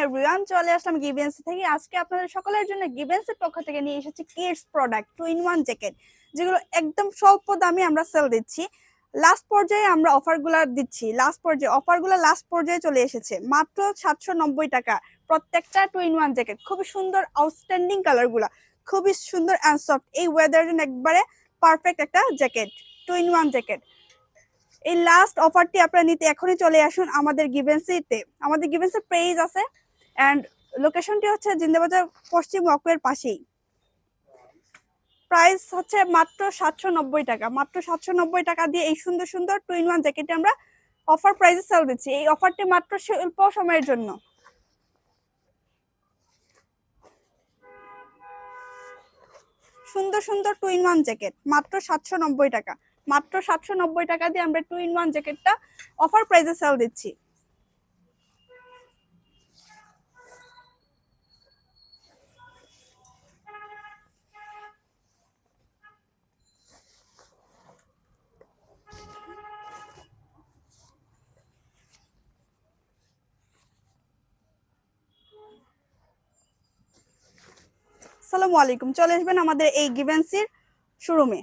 Everyone, চলে আসলাম Givenchy থেকে। আজকে আপনাদের সকলের জন্য গিভেন্সির পক্ষ থেকে নিয়ে এসেছি কিডস প্রোডাক্ট 2-in-1 জ্যাকেট, যেগুলো একদম স্বল্প দামে আমরা সেল দিচ্ছি। লাস্ট পর্যায়ে আমরা অফারগুলো দিচ্ছি। লাস্ট পর্যায়ে চলে এসেছে মাত্র 790 টাকা প্রত্যেকটা 2-in-1 জ্যাকেট। খুবই সুন্দর, আউটস্ট্যান্ডিং কালারগুলা, খুবই সুন্দর অ্যান্ড সফট। এই ওয়েদারের জন্য একবারে পারফেক্ট একটা জ্যাকেট, 2-in-1 জ্যাকেট। এই লাস্ট অফারটি আপনারা নিতে এখনই চলে আসুন আমাদের গিভেন্সিতে। আমাদের গিভেন্সির পেজ আছে অ্যান্ড লোকেশনটি হচ্ছে জিন্দাবাজার পশ্চিম ওয়াকওয়ের পাশেই। প্রাইস হচ্ছে মাত্র 790 টাকা। মাত্র 790 টাকা দিয়ে এই সুন্দর সুন্দর 2-in-1 জ্যাকেটটি আমরা অফার প্রাইসে সেল দিচ্ছি। এই অফারটি মাত্র স্বল্প সময়ের জন্য। সুন্দর সুন্দর 2-in-1 জ্যাকেট মাত্র 790 টাকা। মাত্র 790 টাকা দিয়ে আমরা 2-in-1 জ্যাকেটটা অফার প্রাইসে সেল দিচ্ছি। আসসালামু আলাইকুম, চলে আসবেন আমাদের এই গিভেন্সির শোরুমে।